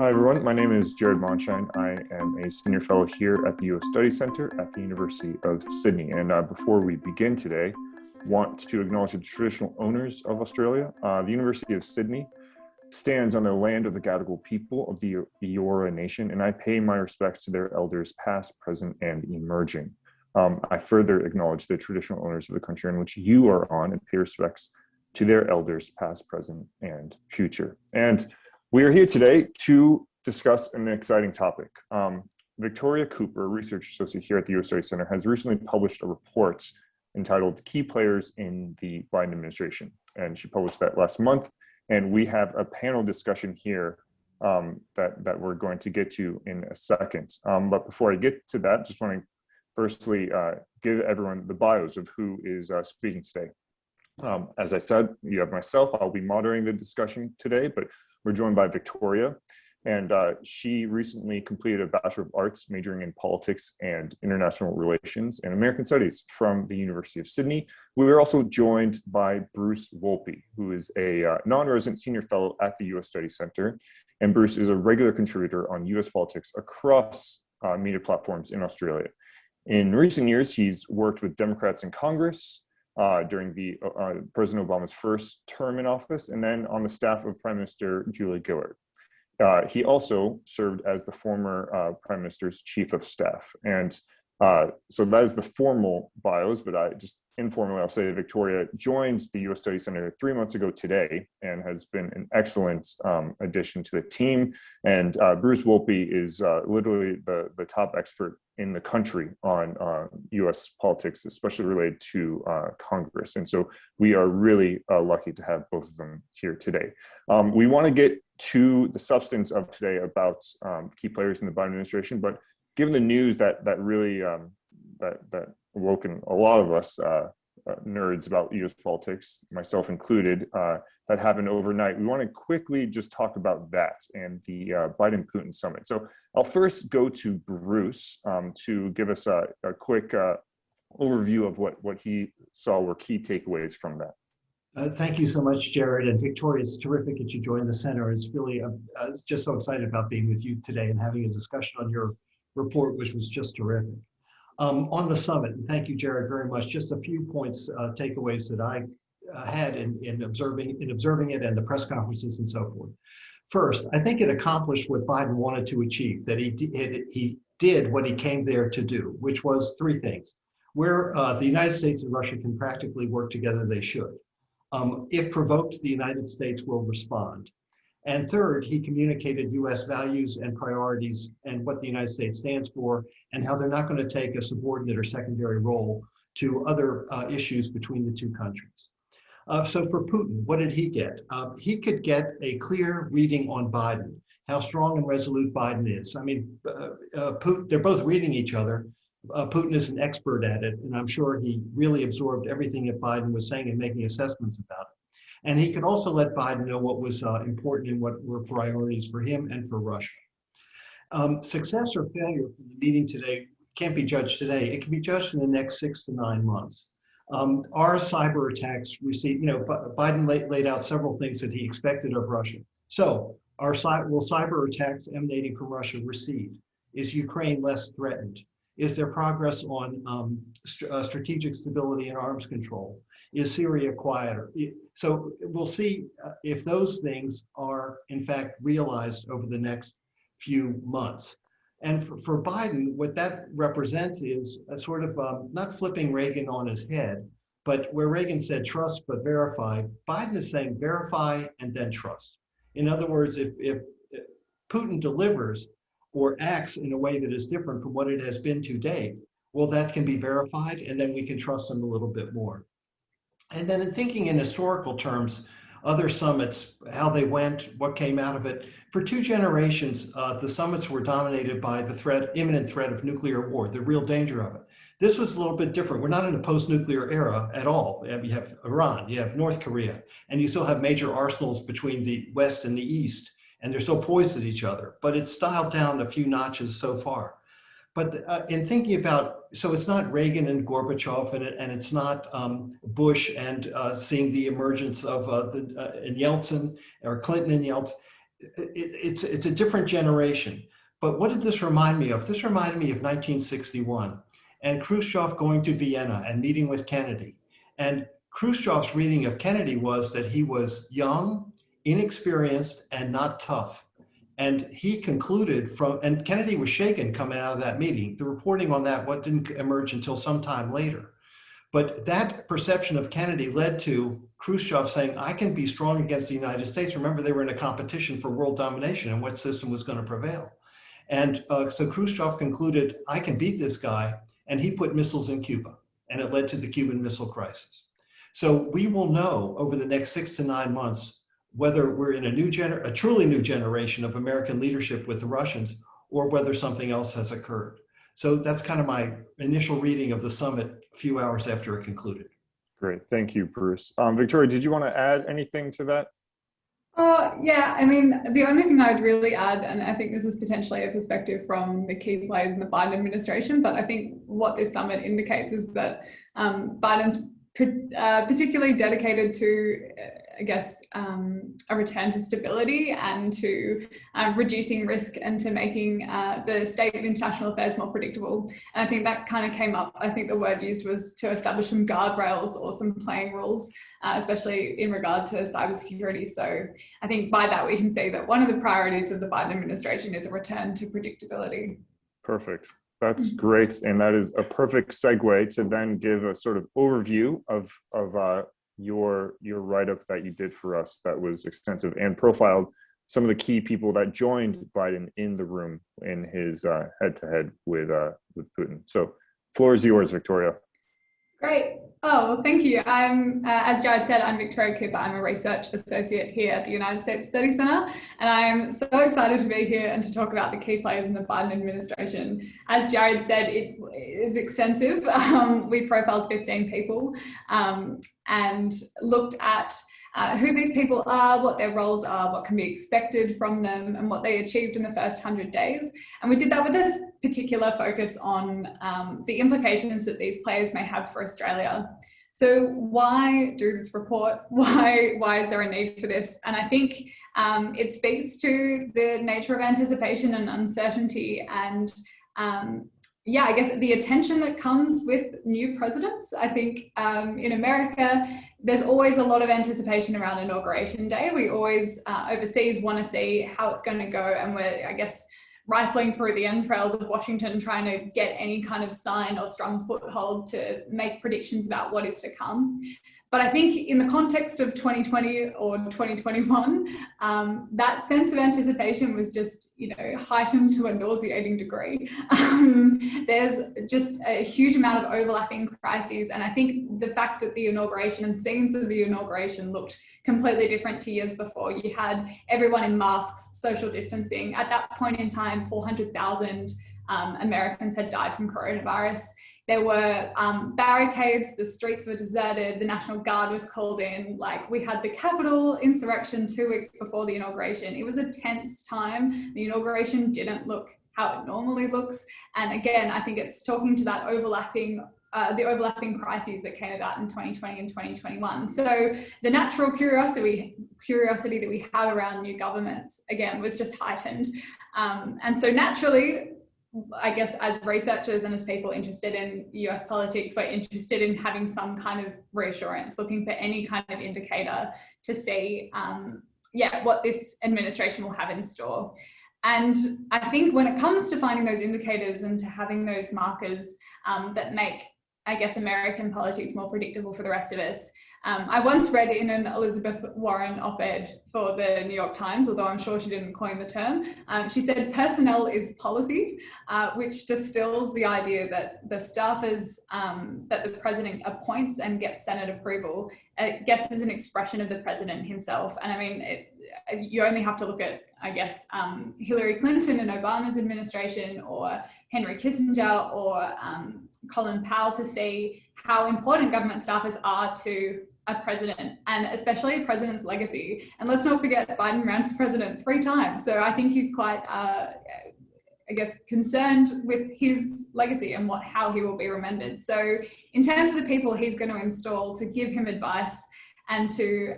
Hi everyone, my name is Jared Mondschein. I am a senior fellow here at the U.S. Study Center at the University of Sydney. And before we begin today, want to acknowledge the traditional owners of Australia. The University of Sydney stands on the land of the Gadigal people of the Eora Nation, and I pay my respects to their elders past, present, and emerging. I further acknowledge the traditional owners of the country in which you are on and pay respects to their elders past, present, and future. And we are here today to discuss an exciting topic. Victoria Cooper, a research associate here at the U.S. Study Center, has recently published a report entitled Key Players in the Biden Administration. And she published that last month. And we have a panel discussion here that we're going to get to in a second. But before I get to that, just want to firstly give everyone the bios of who is speaking today. As I said, you have myself. I'll be moderating the discussion today, but we're joined by Victoria, and she recently completed a Bachelor of Arts majoring in Politics and International Relations and American Studies from the University of Sydney. We were also joined by Bruce Wolpe, who is a non-resident senior fellow at the U.S. Study Center, and Bruce is a regular contributor on U.S. politics across media platforms in Australia. In recent years, he's worked with Democrats in Congress, during the President Obama's first term in office, and then on the staff of Prime Minister Julia Gillard. He also served as the former Prime Minister's Chief of Staff. And so that is the formal bios, but I just informally, I'll say that Victoria joined the U.S. Study Center 3 months ago today and has been an excellent addition to the team. And Bruce Wolpe is literally the top expert in the country on U.S. politics, especially related to Congress. And so we are really lucky to have both of them here today. We want to get to the substance of today about key players in the Biden administration, but given the news that really that awoken a lot of us nerds about U.S. politics, myself included, that happened overnight, we want to quickly just talk about that and the Biden-Putin summit. So I'll first go to Bruce to give us a quick overview of what he saw were key takeaways from that. Thank you so much, Jared. And Victoria, it's terrific that you joined the center. It's really just so excited about being with you today and having a discussion on your report, which was just terrific. On the summit, and thank you, Jared, very much. Just a few points, takeaways that I had in observing it and the press conferences and so forth. First, I think it accomplished what Biden wanted to achieve, that he did what he came there to do, which was three things. Where the United States and Russia can practically work together, they should. If provoked, the United States will respond. And third, he communicated U.S. values and priorities and what the United States stands for and how they're not going to take a subordinate or secondary role to other issues between the two countries. So for Putin, what did he get? He could get a clear reading on Biden, how strong and resolute Biden is. I mean, Putin, they're both reading each other. Putin is an expert at it, and I'm sure he really absorbed everything that Biden was saying and making assessments about it. And he could also let Biden know what was important and what were priorities for him and for Russia. Success or failure from the meeting today can't be judged today. It can be judged in the next 6 to 9 months. Our cyber attacks received, Biden laid out several things that he expected of Russia. So will cyber attacks emanating from Russia recede? Is Ukraine less threatened? Is there progress on strategic stability and arms control? Is Syria quieter? So we'll see if those things are in fact realized over the next few months. And for Biden, what that represents is a sort of not flipping Reagan on his head, but where Reagan said trust but verify, Biden is saying verify and then trust. In other words, if Putin delivers or acts in a way that is different from what it has been to date, well, that can be verified and then we can trust him a little bit more. And then in thinking in historical terms, other summits, how they went, what came out of it. For 2 generations, the summits were dominated by the imminent threat of nuclear war, the real danger of it. This was a little bit different. We're not in a post-nuclear era at all. You have Iran, you have North Korea, and you still have major arsenals between the West and the East, and they're still poised at each other. But it's dialed down a few notches so far. But in thinking about, so it's not Reagan and Gorbachev, and it's not Bush and seeing the emergence of and Yeltsin, or Clinton and Yeltsin. it's a different generation. But what did this remind me of? This reminded me of 1961 and Khrushchev going to Vienna and meeting with Kennedy. And Khrushchev's reading of Kennedy was that he was young, inexperienced, and not tough. And he concluded and Kennedy was shaken coming out of that meeting. The reporting on that didn't emerge until some time later. But that perception of Kennedy led to Khrushchev saying, I can be strong against the United States. Remember, they were in a competition for world domination and what system was going to prevail. And so Khrushchev concluded, I can beat this guy. And he put missiles in Cuba. And it led to the Cuban Missile Crisis. So we will know over the next 6 to 9 months whether we're in a truly new generation of American leadership with the Russians or whether something else has occurred. So that's kind of my initial reading of the summit a few hours after it concluded. Great, thank you, Bruce. Victoria, did you want to add anything to that? Yeah, I mean, the only thing I'd really add, and I think this is potentially a perspective from the key players in the Biden administration, but I think what this summit indicates is that Biden's particularly dedicated to, I guess, a return to stability and to reducing risk and to making the state of international affairs more predictable. And I think that kind of came up. I think the word used was to establish some guardrails or some playing rules, especially in regard to cybersecurity. So I think by that we can say that one of the priorities of the Biden administration is a return to predictability. Perfect. That's great. And that is a perfect segue to then give a sort of overview of your write-up that you did for us that was extensive and profiled some of the key people that joined Biden in the room in his head-to-head with Putin. So floor is yours, Victoria. Great. Oh, well, thank you. I'm, as Jared said, I'm Victoria Cooper. I'm a research associate here at the United States Study Center, and I'm so excited to be here and to talk about the key players in the Biden administration. As Jared said, it is extensive. We profiled 15 people and looked at who these people are, what their roles are, what can be expected from them, and what they achieved in the first 100 days. And we did that with this particular focus on the implications that these players may have for Australia. So why do this report? Why is there a need for this? And I think it speaks to the nature of anticipation and uncertainty and yeah, I guess the attention that comes with new presidents. I think in America, there's always a lot of anticipation around Inauguration Day. We always overseas want to see how it's going to go, and we're, I guess, rifling through the entrails of Washington trying to get any kind of sign or strong foothold to make predictions about what is to come. But I think in the context of 2020 or 2021, that sense of anticipation was just, heightened to a nauseating degree. There's just a huge amount of overlapping crises. And I think the fact that the inauguration and scenes of the inauguration looked completely different to years before. You had everyone in masks, social distancing. At that point in time, 400,000 Americans had died from coronavirus. There were barricades, the streets were deserted, the National Guard was called in. Like, we had the Capitol insurrection 2 weeks before the inauguration. It was a tense time. The inauguration didn't look how it normally looks. And again, I think it's talking to that overlapping crises that came about in 2020 and 2021. So the natural curiosity that we have around new governments, again, was just heightened. And so naturally, I guess as researchers and as people interested in US politics, we're interested in having some kind of reassurance, looking for any kind of indicator to see, what this administration will have in store. And I think when it comes to finding those indicators and to having those markers that make, I guess, American politics more predictable for the rest of us, I once read in an Elizabeth Warren op-ed for the New York Times, although I'm sure she didn't coin the term, she said personnel is policy, which distills the idea that the staffers that the president appoints and gets Senate approval, I guess, is an expression of the president himself. And I mean, you only have to look at, I guess, Hillary Clinton and Obama's administration, or Henry Kissinger, or Colin Powell, to see how important government staffers are to a president, and especially a president's legacy. And let's not forget, Biden ran for president 3 times. So I think he's quite, concerned with his legacy and how he will be remembered. So in terms of the people he's going to install to give him advice and to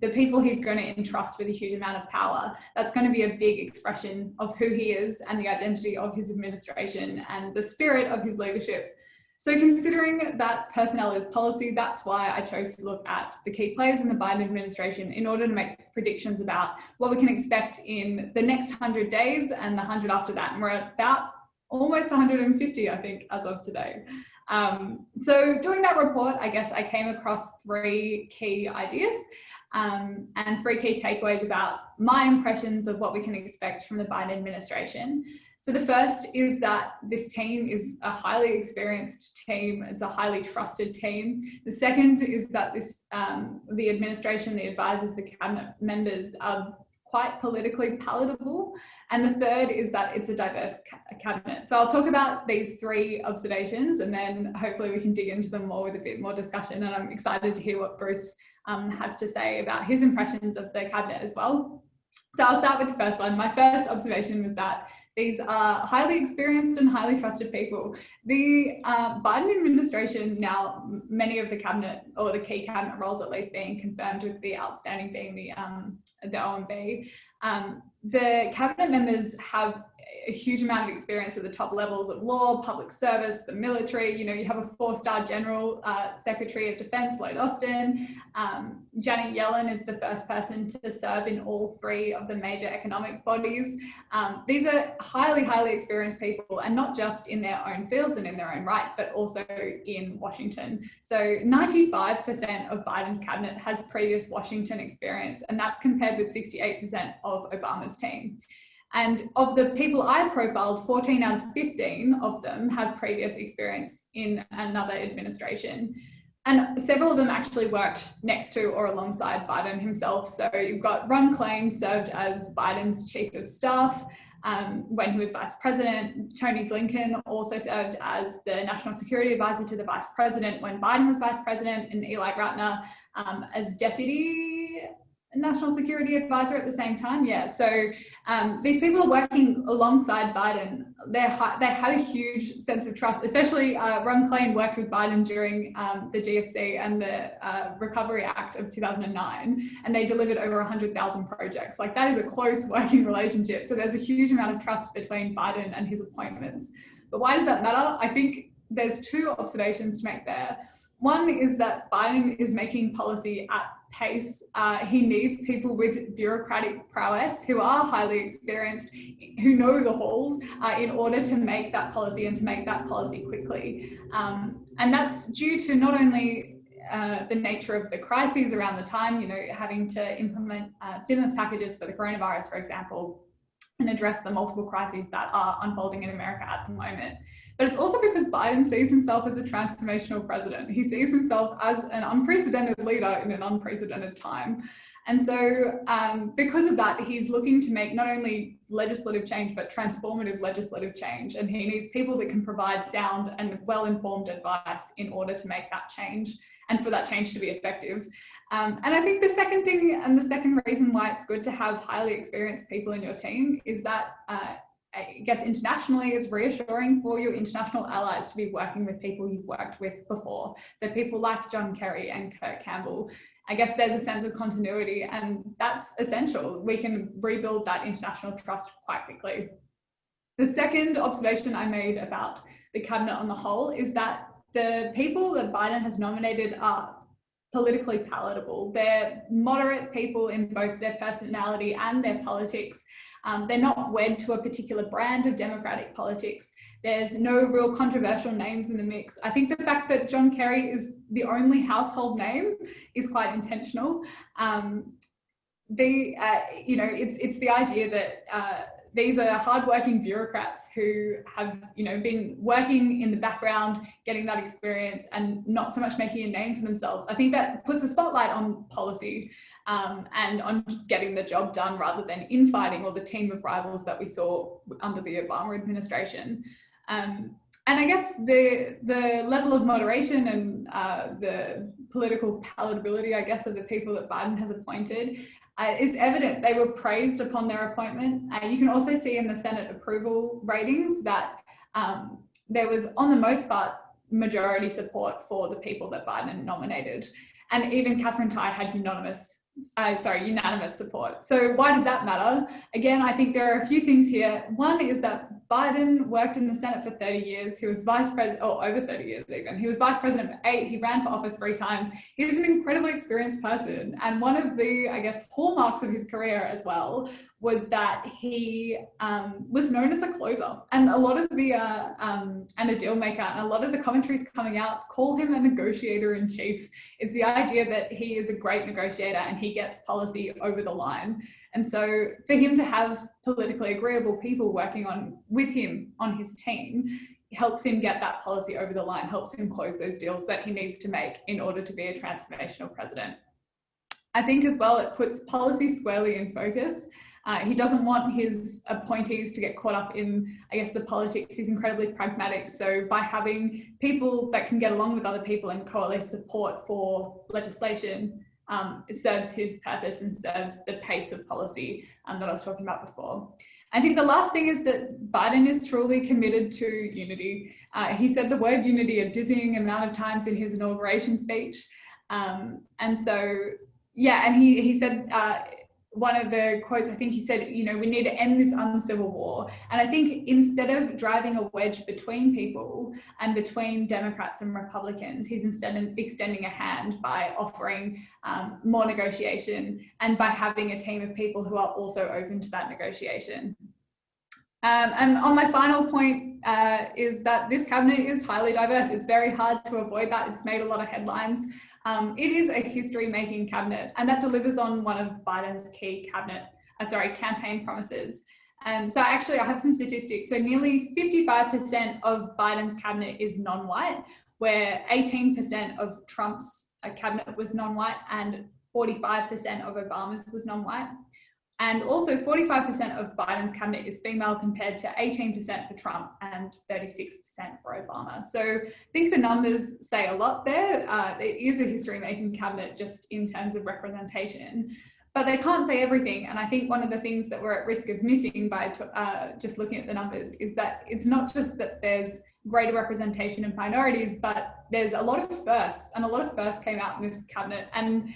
the people he's going to entrust with a huge amount of power. That's going to be a big expression of who he is and the identity of his administration and the spirit of his leadership. So considering that personnel is policy, that's why I chose to look at the key players in the Biden administration in order to make predictions about what we can expect in the next 100 days and the 100 after that. And we're at about almost 150, I think, as of today. So doing that report, I guess I came across 3 key ideas and 3 key takeaways about my impressions of what we can expect from the Biden administration. So the first is that this team is a highly experienced team. It's a highly trusted team. The second is that the administration, the advisors, the cabinet members are quite politically palatable. And the third is that it's a diverse cabinet. So I'll talk about these 3 observations and then hopefully we can dig into them more with a bit more discussion. And I'm excited to hear what Bruce has to say about his impressions of the cabinet as well. So I'll start with the first one. My first observation was that these are highly experienced and highly trusted people. The Biden administration, now many of the cabinet, or the key cabinet roles at least, being confirmed, with the outstanding being the OMB, the cabinet members have a huge amount of experience at the top levels of law, public service, the military. You know, you have a 4-star general Secretary of Defense, Lloyd Austin. Janet Yellen is the first person to serve in all 3 of the major economic bodies. These are highly, highly experienced people, and not just in their own fields and in their own right, but also in Washington. So 95% of Biden's cabinet has previous Washington experience, and that's compared with 68% of Obama's team. And of the people I profiled, 14 out of 15 of them have previous experience in another administration. And several of them actually worked next to or alongside Biden himself. So you've got Ron Klain, served as Biden's chief of staff when he was vice president. Tony Blinken also served as the national security advisor to the vice president when Biden was vice president, and Eli Ratner as deputy national security advisor at the same time. Yeah, so these people are working alongside Biden. They have a huge sense of trust, especially Ron Klain worked with Biden during the GFC and the Recovery Act of 2009, and they delivered over 100,000 projects. Like, that is a close working relationship. So there's a huge amount of trust between Biden and his appointments. But why does that matter? I think there's 2 observations to make there. One is that Biden is making policy at pace. He needs people with bureaucratic prowess who are highly experienced, who know the halls, in order to make that policy and to make that policy quickly. And that's due to not only the nature of the crises around the time, you know, having to implement stimulus packages for the coronavirus, for example, and address the multiple crises that are unfolding in America at the moment. But it's also because Biden sees himself as a transformational president. He sees himself as an unprecedented leader in an unprecedented time. And so because of that, he's looking to make not only legislative change, but transformative legislative change. And he needs people that can provide sound and well-informed advice in order to make that change and for that change to be effective. And I think the second thing, and the second reason why it's good to have highly experienced people in your team, is that I guess internationally, it's reassuring for your international allies to be working with people you've worked with before. So people like John Kerry and Kurt Campbell, I guess there's a sense of continuity, and that's essential. We can rebuild that international trust quite quickly. The second observation I made about the cabinet on the whole is that the people that Biden has nominated are politically palatable. They're moderate people in both their personality and their politics. They're not wed to a particular brand of democratic politics. There's no real controversial names in the mix. I think the fact that John Kerry is the only household name is quite intentional. It's the idea that these are hardworking bureaucrats who have, been working in the background, getting that experience, and not so much making a name for themselves. I think that puts a spotlight on policy and on getting the job done, rather than infighting or the team of rivals that we saw under the Obama administration. And I guess the level of moderation and the political palatability, I guess, of the people that Biden has appointed is evident. They were praised upon their appointment. You can also see in the Senate approval ratings that there was, on the most part, majority support for the people that Biden nominated. And even Catherine Tai had unanimous support. So why does that matter? Again, I think there are a few things here. One is that Biden worked in the Senate for 30 years. He was vice president, over 30 years even. He was vice president for 8. He ran for office 3 times. He's an incredibly experienced person. And one of the, I guess, hallmarks of his career as well was that he was known as a closer. And a lot of the, and a deal maker, and a lot of the commentaries coming out call him a negotiator in chief. Is the idea that he is a great negotiator and he gets policy over the line. And so for him to have politically agreeable people working with him on his team helps him get that policy over the line, helps him close those deals that he needs to make in order to be a transformational president. I think as well, it puts policy squarely in focus. He doesn't want his appointees to get caught up in, I guess, the politics. He's incredibly pragmatic. So by having people that can get along with other people and coalesce support for legislation, it serves his purpose and serves the pace of policy that I was talking about before. I think the last thing is that Biden is truly committed to unity. He said the word unity a dizzying amount of times in his inauguration speech. And so, yeah, and he said, one of the quotes, I think he said, we need to end this uncivil war. And I think instead of driving a wedge between people and between Democrats and Republicans, he's instead extending a hand by offering more negotiation and by having a team of people who are also open to that negotiation. And on my final point is that this cabinet is highly diverse. It's very hard to avoid that. It's made a lot of headlines. It is a history-making cabinet, and that delivers on one of Biden's key campaign promises. So actually, I have some statistics. So nearly 55% of Biden's cabinet is non-white, where 18% of Trump's cabinet was non-white and 45% of Obama's was non-white. And also 45% of Biden's cabinet is female compared to 18% for Trump and 36% for Obama. So I think the numbers say a lot there. It is a history-making cabinet just in terms of representation, but they can't say everything. And I think one of the things that we're at risk of missing by just looking at the numbers is that it's not just that there's greater representation of minorities, but there's a lot of firsts, and a lot of firsts came out in this cabinet. And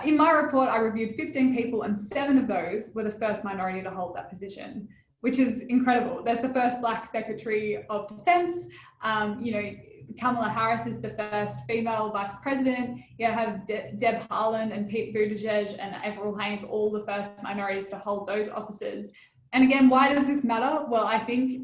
in my report, I reviewed 15 people, and 7 of those were the first minority to hold that position, which is incredible. There's the first Black Secretary of Defense. Kamala Harris is the first female vice president. You have Deb Haaland and Pete Buttigieg and Avril Haines, all the first minorities to hold those offices. And again, why does this matter? Well, I think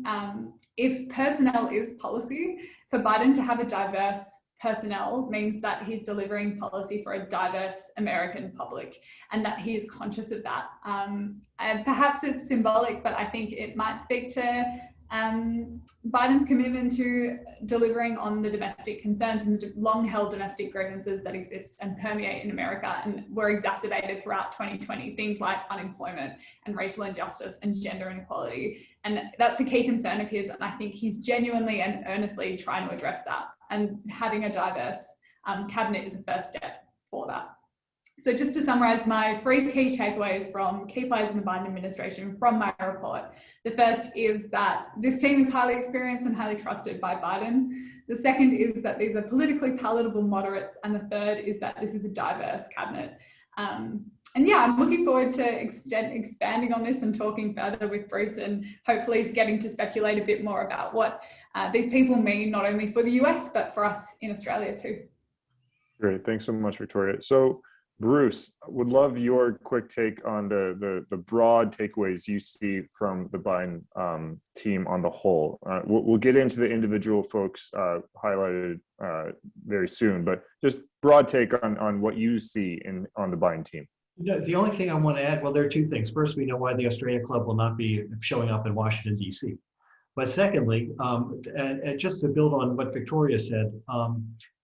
if personnel is policy, for Biden to have a diverse personnel means that he's delivering policy for a diverse American public, and that he is conscious of that. And perhaps it's symbolic, but I think it might speak to Biden's commitment to delivering on the domestic concerns and the long-held domestic grievances that exist and permeate in America and were exacerbated throughout 2020, things like unemployment and racial injustice and gender inequality. And that's a key concern of his, and I think he's genuinely and earnestly trying to address that. And having a diverse cabinet is a first step for that. So just to summarize my 3 key takeaways from key players in the Biden administration from my report. The first is that this team is highly experienced and highly trusted by Biden. The second is that these are politically palatable moderates. And the third is that this is a diverse cabinet. And yeah, I'm looking forward to expanding on this and talking further with Bruce, and hopefully getting to speculate a bit more about what these people mean, not only for the US, but for us in Australia too. Great, thanks so much, Victoria. So Bruce, would love your quick take on the broad takeaways you see from the Biden team on the whole. We'll get into the individual folks highlighted very soon, but just broad take on what you see on the Biden team. The only thing I want to add, well, there are 2 things. First, we know why the Australia Club will not be showing up in Washington, D.C. But secondly, and just to build on what Victoria said,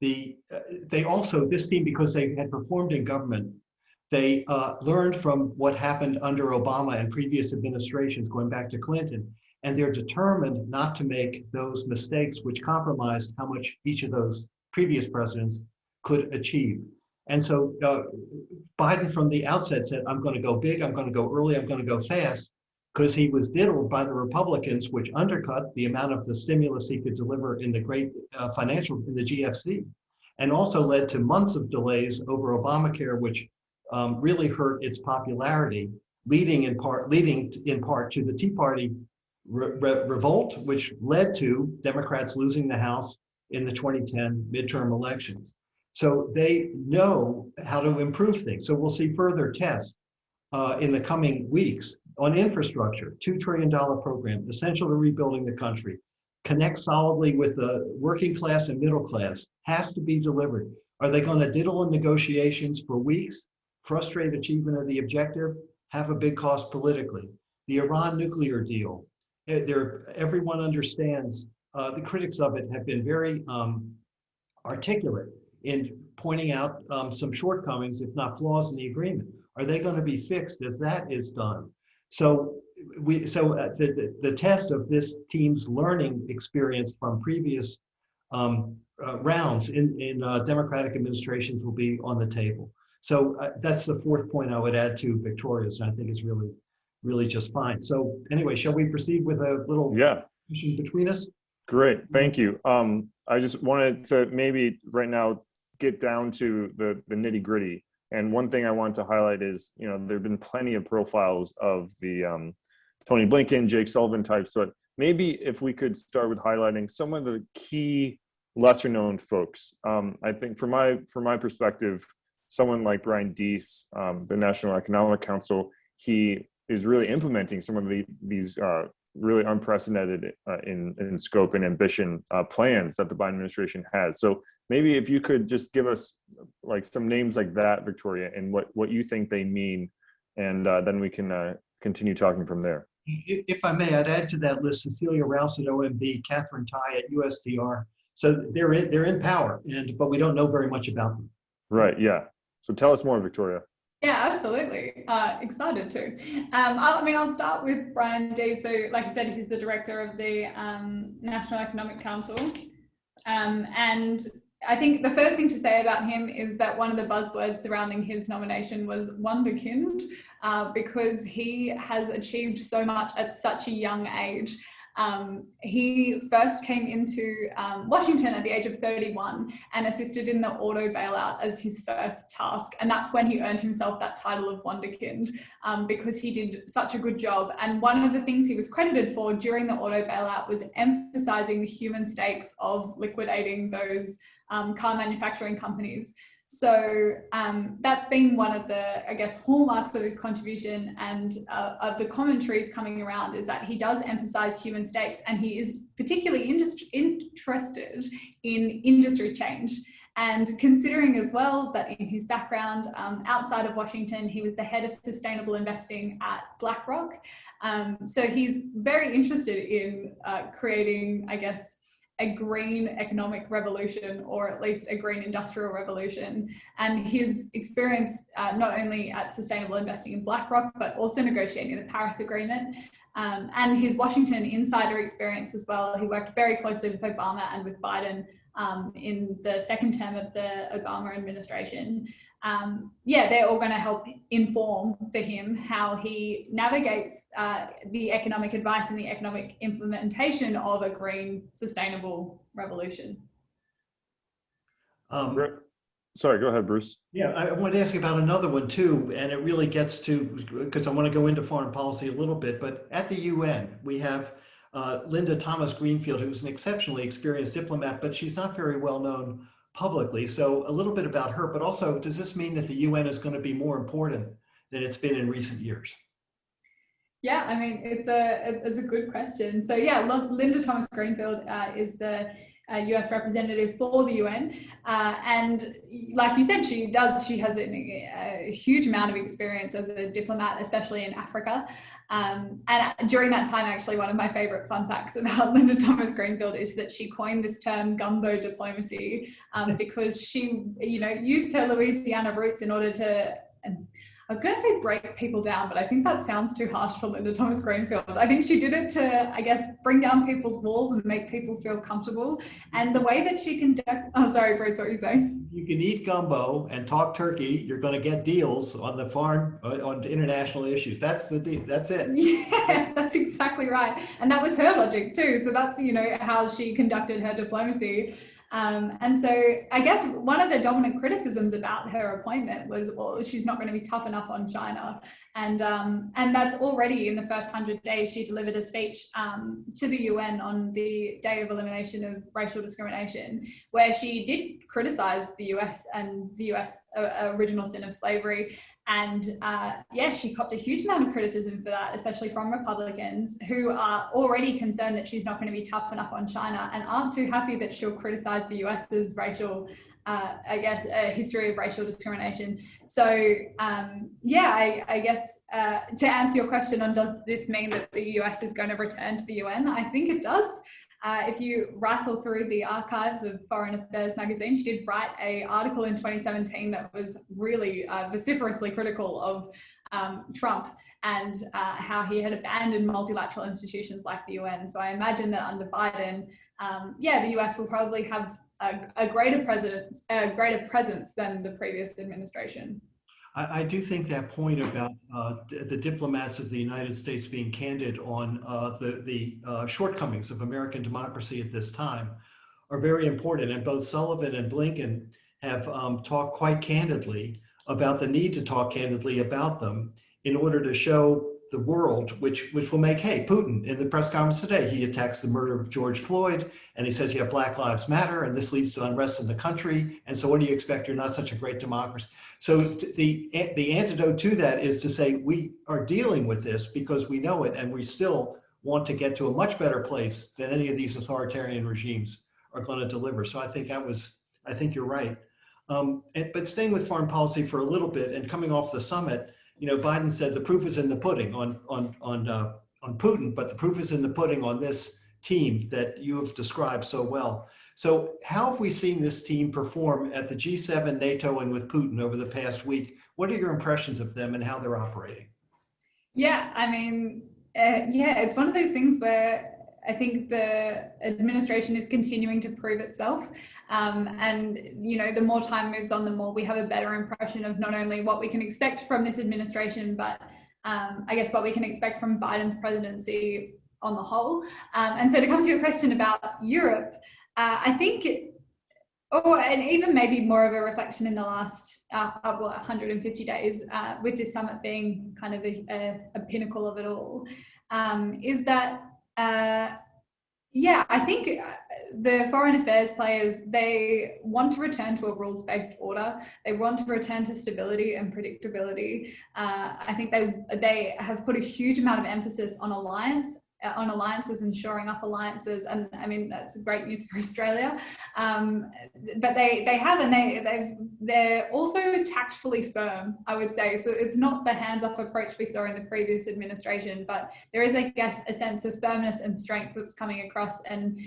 they also, this team, because they had performed in government, they learned from what happened under Obama and previous administrations going back to Clinton, and they're determined not to make those mistakes which compromised how much each of those previous presidents could achieve. And so Biden from the outset said, I'm going to go big, I'm going to go early, I'm going to go fast. because he was diddled by the Republicans, which undercut the amount of the stimulus he could deliver in the great in the GFC, and also led to months of delays over Obamacare, which really hurt its popularity, leading in part to the Tea Party revolt, which led to Democrats losing the House in the 2010 midterm elections. So they know how to improve things. So we'll see further tests in the coming weeks on infrastructure, $2 trillion program, essential to rebuilding the country, connect solidly with the working class and middle class, has to be delivered. Are they going to diddle in negotiations for weeks, frustrate achievement of the objective, have a big cost politically? The Iran nuclear deal, everyone understands, the critics of it have been very articulate in pointing out some shortcomings, if not flaws, in the agreement. Are they going to be fixed as that is done? So the test of this team's learning experience from previous rounds in Democratic administrations will be on the table. So that's the fourth point I would add to Victoria's, and I think it's really just fine. So anyway, shall we proceed with a little discussion between us? Great, thank you. I just wanted to maybe right now get down to the nitty gritty. And one thing I want to highlight is, you know, there have been plenty of profiles of the Tony Blinken, Jake Sullivan types, but maybe if we could start with highlighting some of the key lesser known folks. I think from my perspective, someone like Brian Deese, the National Economic Council, he is really implementing some of these really unprecedented in scope and ambition plans that the Biden administration has. So maybe if you could just give us like some names like that, Victoria, and what you think they mean, and then we can continue talking from there. If I may, I'd add to that list Cecilia Rouse at OMB, Catherine Tai at USTR. So they're in power, but we don't know very much about them. Right. Yeah. So tell us more, Victoria. Yeah, absolutely. Excited to. I'll start with Brian Deese. So, like you said, he's the director of the National Economic Council, and I think the first thing to say about him is that one of the buzzwords surrounding his nomination was wunderkind, because he has achieved so much at such a young age. He first came into Washington at the age of 31 and assisted in the auto bailout as his first task. And that's when he earned himself that title of wunderkind, because he did such a good job. And one of the things he was credited for during the auto bailout was emphasizing the human stakes of liquidating those car manufacturing companies. So that's been one of the, I guess, hallmarks of his contribution, and of the commentaries coming around, is that he does emphasize human stakes, and he is particularly interested in industry change. And considering as well that in his background outside of Washington, he was the head of sustainable investing at BlackRock. So he's very interested in creating, I guess, a green economic revolution, or at least a green industrial revolution. And his experience, not only at sustainable investing in BlackRock, but also negotiating the Paris Agreement, and his Washington insider experience as well. He worked very closely with Obama and with Biden in the second term of the Obama administration. They're all going to help inform for him how he navigates the economic advice and the economic implementation of a green, sustainable revolution. Sorry, go ahead, Bruce. Yeah, I wanted to ask you about another one too, and it really gets to, because I want to go into foreign policy a little bit, but at the UN, we have Linda Thomas Greenfield, who's an exceptionally experienced diplomat, but she's not very well known publicly. So a little bit about her, but also, does this mean that the UN is going to be more important than it's been in recent years? Yeah, I mean, it's a good question. So yeah, Linda Thomas Greenfield is the US representative for the UN, and like you said, she has a huge amount of experience as a diplomat, especially in Africa. And during that time, actually, one of my favorite fun facts about Linda Thomas Greenfield is that she coined this term gumbo diplomacy, because she, used her Louisiana roots in order to, I was going to say break people down, but I think that sounds too harsh for Linda Thomas Greenfield. I think she did it to, I guess, bring down people's walls and make people feel comfortable. And the way that she conduct, oh, sorry, Bruce, what were you saying? You can eat gumbo and talk turkey. You're going to get deals on the foreign, on international issues. That's the deal. That's it. Yeah, that's exactly right. And that was her logic too. So that's, you know, how she conducted her diplomacy. And so I guess one of the dominant criticisms about her appointment was, well, she's not going to be tough enough on China. And that's already in the first 100 days, she delivered a speech to the UN on the Day of Elimination of Racial Discrimination, where she did criticize the US and the US original sin of slavery. And yeah, she copped a huge amount of criticism for that, especially from Republicans who are already concerned that she's not going to be tough enough on China and aren't too happy that she'll criticize the US's racial, I guess, history of racial discrimination. So yeah, I guess to answer your question on does this mean that the US is going to return to the UN, I think it does. If you rifle through the archives of Foreign Affairs magazine, she did write an article in 2017 that was really vociferously critical of Trump and how he had abandoned multilateral institutions like the UN. So I imagine that under Biden, yeah, the US will probably have a greater presence than the previous administration. I do think that point about the diplomats of the United States being candid on the shortcomings of American democracy at this time are very important. And both Sullivan and Blinken have talked quite candidly about the need to talk candidly about them in order to show the world, which will make, hey, Putin in the press conference today, he attacks the murder of George Floyd and he says you have Black Lives Matter and this leads to unrest in the country. And so what do you expect? You're not such a great democracy. So the antidote to that is to say we are dealing with this because we know it and we still want to get to a much better place than any of these authoritarian regimes are going to deliver. So I think I think you're right. But staying with foreign policy for a little bit and coming off the summit, you know, Biden said the proof is in the pudding on Putin, but the proof is in the pudding on this team that you have described so well. So how have we seen this team perform at the G7, NATO, and with Putin over the past week? What are your impressions of them and how they're operating? Yeah, I mean, yeah, it's one of those things where I think the administration is continuing to prove itself. And, you know, the more time moves on, the more we have a better impression of not only what we can expect from this administration, but I guess what we can expect from Biden's presidency on the whole. And so to come to your question about Europe, I think, and even maybe more of a reflection in the last 150 days, with this summit being kind of a pinnacle of it all, is that yeah, I think the foreign affairs players, they want to return to a rules-based order. They want to return to stability and predictability. I think they have put a huge amount of emphasis on alliances and shoring up alliances, and I mean that's great news for Australia. But they have, and they're also tactfully firm, I would say. So it's not the hands-off approach we saw in the previous administration, but there is, I guess, a sense of firmness and strength that's coming across. And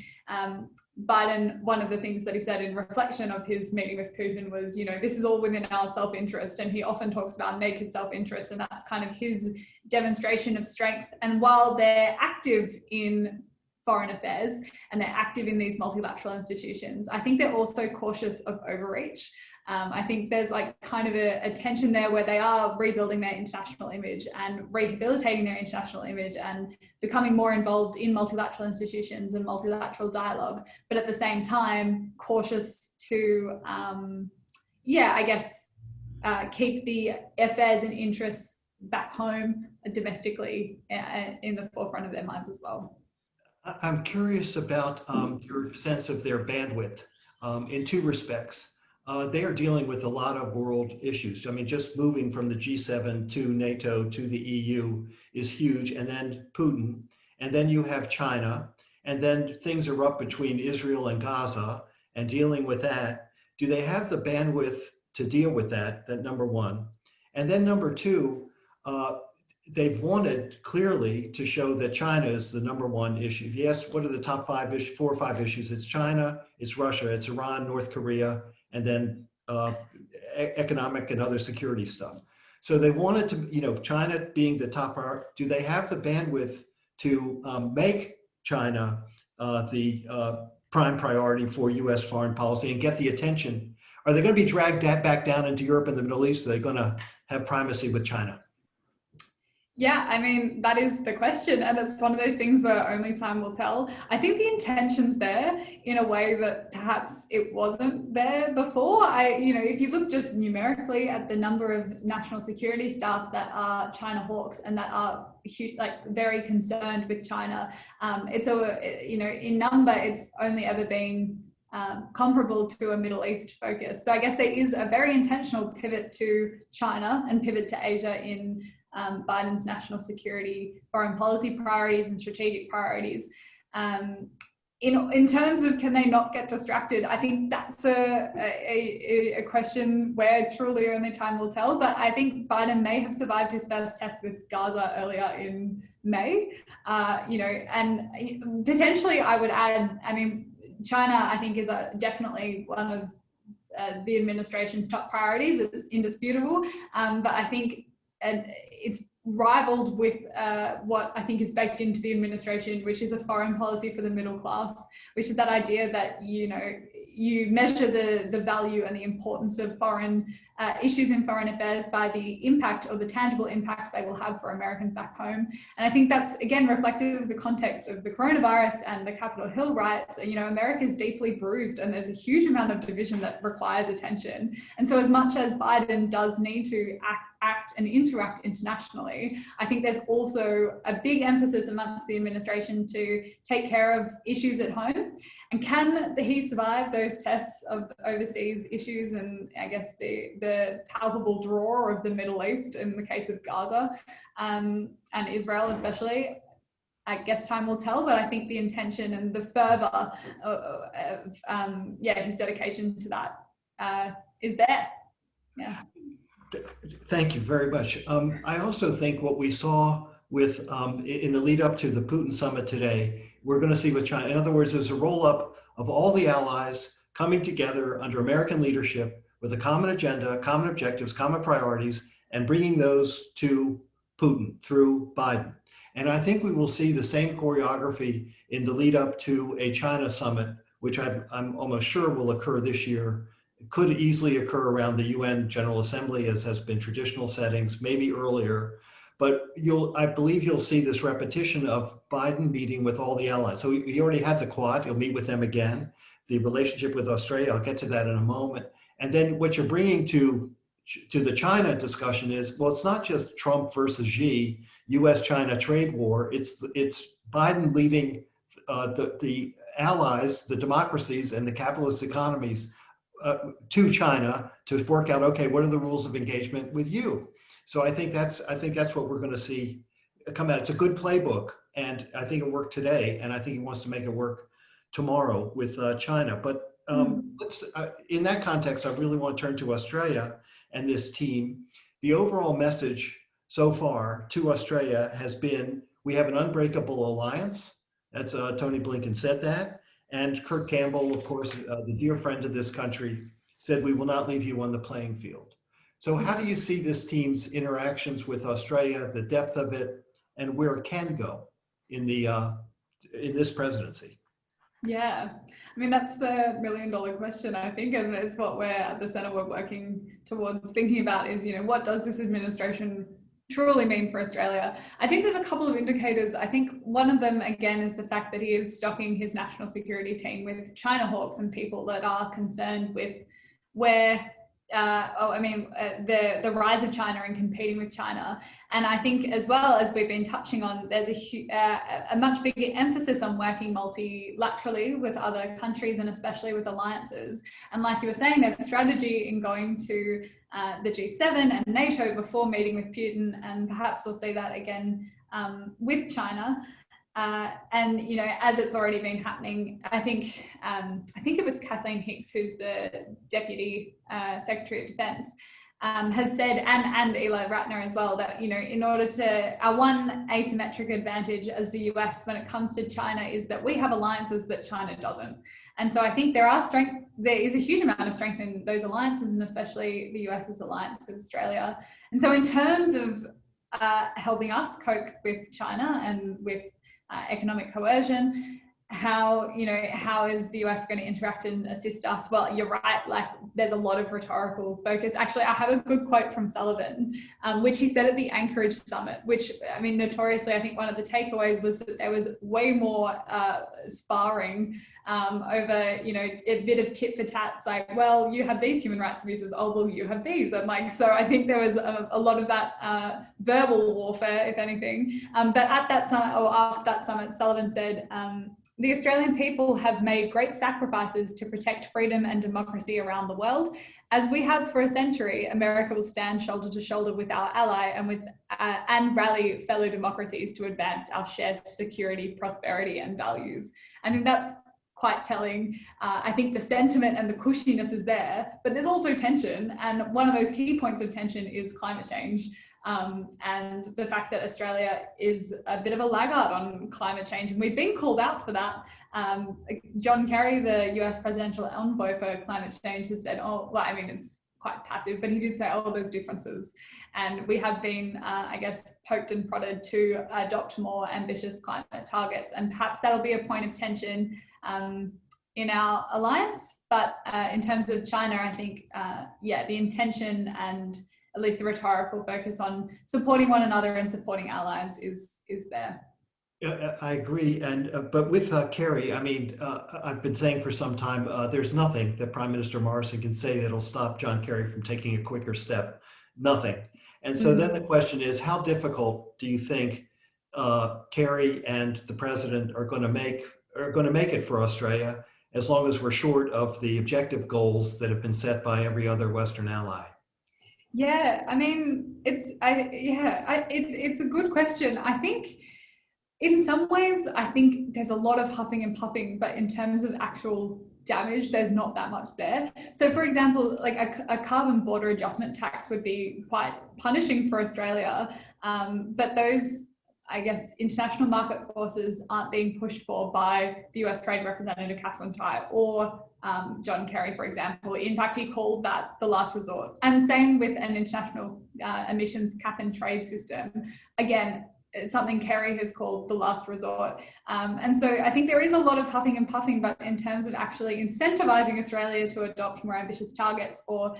Biden, one of the things that he said in reflection of his meeting with Putin was, you know, this is all within our self-interest, and he often talks about naked self-interest, and that's kind of his demonstration of strength. And while they're active in foreign affairs and they're active in these multilateral institutions, I think they're also cautious of overreach. I think there's like kind of a tension there where they are rebuilding their international image and rehabilitating their international image and becoming more involved in multilateral institutions and multilateral dialogue, but at the same time cautious to, yeah, I guess, keep the affairs and interests back home domestically in the forefront of their minds as well. I'm curious about your sense of their bandwidth in two respects. They are dealing with a lot of world issues. I mean, just moving from the G7 to NATO to the EU is huge, and then Putin, and then you have China, and then things are up between Israel and Gaza and dealing with that. Do they have the bandwidth to deal with that? That number one. And then number two, they've wanted clearly to show that China is the number one issue. Yes, what are the top 4 or 5 issues? It's China, it's Russia, it's Iran, North Korea, and then economic and other security stuff. So they wanted to, China being the top priority, do they have the bandwidth to make China the prime priority for US foreign policy and get the attention? Are they going to be dragged back down into Europe and the Middle East? Are they going to have primacy with China? Yeah, I mean, that is the question. And it's one of those things where only time will tell. I think the intention's there in a way that perhaps it wasn't there before. If you look just numerically at the number of national security staff that are China hawks and that are very concerned with China, in number, it's only ever been comparable to a Middle East focus. So I guess there is a very intentional pivot to China and pivot to Asia in Biden's national security, foreign policy priorities and strategic priorities. In terms of can they not get distracted, I think that's a question where truly only time will tell. But I think Biden may have survived his first test with Gaza earlier in May, and potentially I would add, China, I think, is definitely one of the administration's top priorities. It's indisputable, but I think it's rivaled with what I think is baked into the administration, which is a foreign policy for the middle class, which is that idea that, you measure the value and the importance of foreign issues in foreign affairs by the impact or the tangible impact they will have for Americans back home. And I think that's, again, reflective of the context of the coronavirus and the Capitol Hill riots. America is deeply bruised and there's a huge amount of division that requires attention. And so as much as Biden does need to act and interact internationally, I think there's also a big emphasis amongst the administration to take care of issues at home. And can he survive those tests of overseas issues and I guess the palpable draw of the Middle East in the case of Gaza and Israel especially? I guess time will tell, but I think the intention and the fervor of his dedication to that is there. Yeah. Thank you very much. I also think what we saw with in the lead up to the Putin summit today, we're going to see with China. In other words, there's a roll up of all the allies coming together under American leadership with a common agenda, common objectives, common priorities, and bringing those to Putin through Biden. And I think we will see the same choreography in the lead up to a China summit, which I'm almost sure will occur this year. It could easily occur around the UN General Assembly, as has been traditional settings, maybe earlier. But I believe you'll see this repetition of Biden meeting with all the allies. So he already had the Quad, he'll meet with them again. The relationship with Australia, I'll get to that in a moment. And then what you're bringing to the China discussion is, well, it's not just Trump versus Xi, US-China trade war, it's Biden leading the allies, the democracies and the capitalist economies to China to work out, okay, what are the rules of engagement with you? So I think that's what we're going to see come out. It's a good playbook, and I think it worked today, and I think he wants to make it work tomorrow with China. But let's in that context, I really want to turn to Australia and this team. The overall message so far to Australia has been, we have an unbreakable alliance. That's Antony Blinken said that. And Kurt Campbell, of course, the dear friend of this country, said, we will not leave you on the playing field. So how do you see this team's interactions with Australia, the depth of it, and where it can go in this presidency? Yeah, that's the million-dollar question, I think, and it's what we're at the Centre we're working towards thinking about is, what does this administration truly mean for Australia? I think there's a couple of indicators. I think one of them, again, is the fact that he is stocking his national security team with China hawks and people that are concerned with where the rise of China and competing with China. And I think, as well as we've been touching on, there's a much bigger emphasis on working multilaterally with other countries and especially with alliances. And like you were saying, there's strategy in going to the G7 and NATO before meeting with Putin, and perhaps we'll see that again with China. And as it's already been happening, I think it was Kathleen Hicks, who's the Deputy Secretary of Defence, has said, and Eli Ratner as well, that, you know, in order to, our one asymmetric advantage as the US when it comes to China is that we have alliances that China doesn't. And so I think there is a huge amount of strength in those alliances, and especially the US's alliance with Australia. And so in terms of helping us cope with China and with economic coercion, how is the US going to interact and assist us? Well, you're right, like there's a lot of rhetorical focus. Actually, I have a good quote from Sullivan, which he said at the Anchorage summit, which, I mean, notoriously, I think one of the takeaways was that there was way more sparring over, you know, a bit of tit for tat. It's like, well, you have these human rights abuses, oh, well, you have these. I'm like, so I think there was a lot of that verbal warfare, if anything. But at that summit, or after that summit, Sullivan said, the Australian people have made great sacrifices to protect freedom and democracy around the world. As we have for a century, America will stand shoulder to shoulder with our ally and rally fellow democracies to advance our shared security, prosperity, and values. I think that's quite telling. I think the sentiment and the cushiness is there, but there's also tension. And one of those key points of tension is climate change. And the fact that Australia is a bit of a laggard on climate change, and we've been called out for that. John Kerry, the US presidential envoy for climate change, has said, oh, well, I mean, it's quite passive, but he did say, oh, there's differences. And we have been, I guess, poked and prodded to adopt more ambitious climate targets. And perhaps that'll be a point of tension in our alliance. But in terms of China, I think, the intention and at least the rhetorical focus on supporting one another and supporting allies is there. Yeah, I agree. And but with Kerry, I mean, I've been saying for some time, there's nothing that Prime Minister Morrison can say that'll stop John Kerry from taking a quicker step. Nothing. And so then the question is, how difficult do you think Kerry and the president are going to make it for Australia, as long as we're short of the objective goals that have been set by every other Western ally? Yeah, I mean, it's a good question. I think in some ways, I think there's a lot of huffing and puffing, but in terms of actual damage, there's not that much there. So for example, like a carbon border adjustment tax would be quite punishing for Australia, but those, I guess, international market forces aren't being pushed for by the US Trade Representative Catherine Tai or John Kerry, for example. In fact, he called that the last resort. And same with an international emissions cap and trade system. Again, it's something Kerry has called the last resort. And so I think there is a lot of huffing and puffing, but in terms of actually incentivizing Australia to adopt more ambitious targets or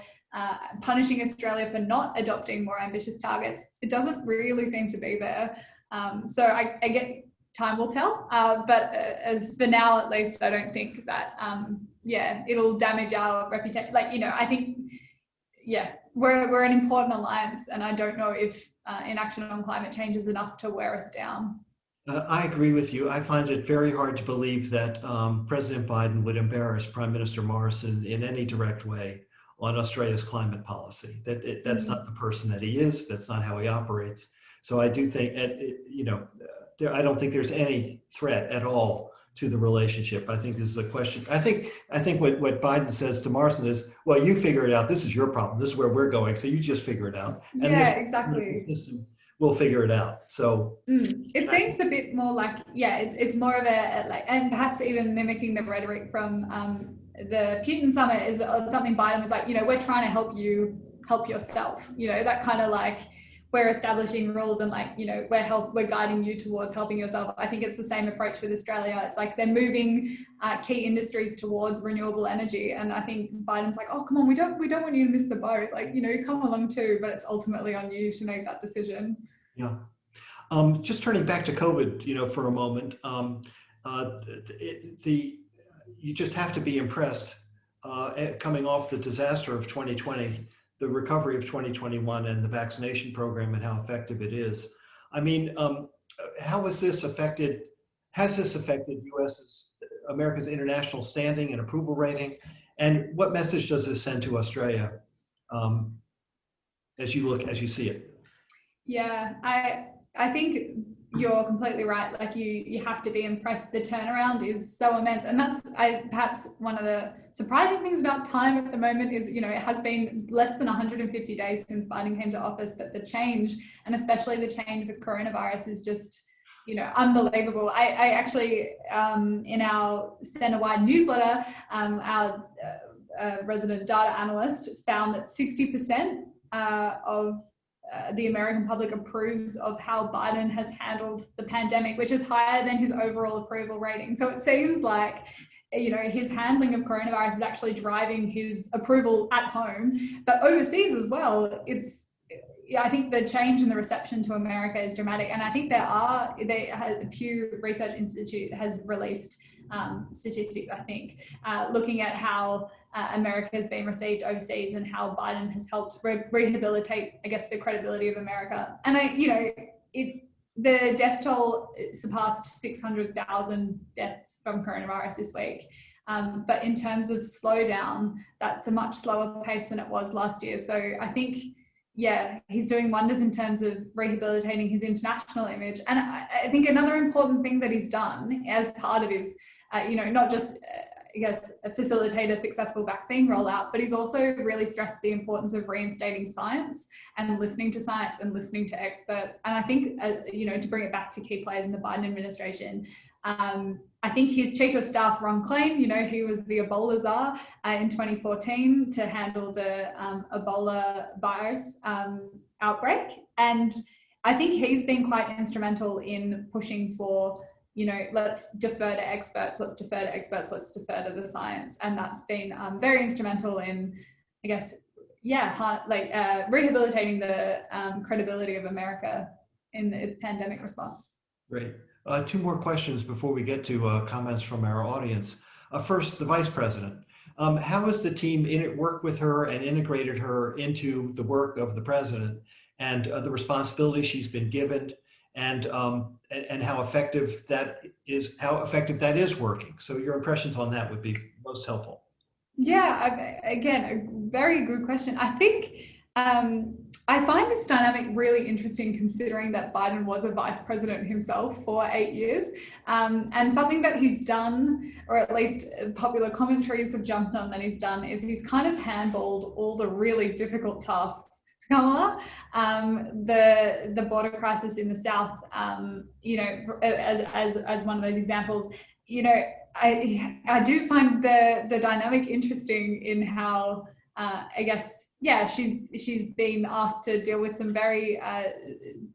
punishing Australia for not adopting more ambitious targets, it doesn't really seem to be there. So I get time will tell, but as for now, at least, I don't think that, it'll damage our reputation. Like, you know, I think, we're an important alliance, and I don't know if inaction on climate change is enough to wear us down. I agree with you. I find it very hard to believe that President Biden would embarrass Prime Minister Morrison in any direct way on Australia's climate policy. That's not the person that he is. That's not how he operates. So I do think, I don't think there's any threat at all to the relationship. I think this is a question. I think what Biden says to Morrison is, well, you figure it out. This is your problem. This is where we're going. So you just figure it out. And exactly. System will figure it out. So it seems a bit more like, it's more of a like, and perhaps even mimicking the rhetoric from the Putin summit is something Biden was like, you know, we're trying to help you help yourself. You know, that kind of like, we're establishing rules and like, you know, we're guiding you towards helping yourself. I think it's the same approach with Australia. It's like they're moving key industries towards renewable energy. And I think Biden's like, oh, come on, we don't want you to miss the boat. Like, you know, you come along too, but it's ultimately on you to make that decision. Yeah. Just turning back to COVID, you know, for a moment, you just have to be impressed coming off the disaster of 2020, the recovery of 2021 and the vaccination program and how effective it is. I mean, how has this affected America's international standing and approval rating? And what message does this send to Australia as you see it? Yeah, I think you're completely right. Like you have to be impressed. The turnaround is so immense, and that's perhaps one of the surprising things about time at the moment is, you know, it has been less than 150 days since Biden came to office, but the change, and especially the change with coronavirus, is just, you know, unbelievable. I actually in our center-wide newsletter, our resident data analyst found that 60% of the American public approves of how Biden has handled the pandemic, which is higher than his overall approval rating. So it seems like, you know, his handling of coronavirus is actually driving his approval at home, but overseas as well. Yeah, I think the change in the reception to America is dramatic, and I think Pew Research Institute has released statistics, I think, looking at how America has been received overseas and how Biden has helped rehabilitate, I guess, the credibility of America. And the death toll surpassed 600,000 deaths from coronavirus this week. But in terms of slowdown, that's a much slower pace than it was last year. So I think, yeah, he's doing wonders in terms of rehabilitating his international image. And I think another important thing that he's done as part of his, not just, I guess, facilitate a successful vaccine rollout, but he's also really stressed the importance of reinstating science and listening to science and listening to experts. And I think, to bring it back to key players in the Biden administration, I think his chief of staff, Ron Klain, he was the Ebola czar in 2014 to handle the Ebola virus outbreak. And I think he's been quite instrumental in pushing for, let's defer to experts, let's defer to experts, let's defer to the science. And that's been very instrumental in, I guess, rehabilitating the credibility of America in its pandemic response. Great. Two more questions before we get to comments from our audience. First, the Vice President. How has the team worked with her and integrated her into the work of the President and the responsibility she's been given, and how effective that is working? So your impressions on that would be most helpful. Yeah, again, a very good question. I think I find this dynamic really interesting, considering that Biden was a vice president himself for 8 years. And something that he's done, or at least popular commentaries have jumped on that he's done, is he's kind of handballed all the really difficult tasks to Kamala. The border crisis in the South, as one of those examples, I do find the dynamic interesting in how, she's been asked to deal with some very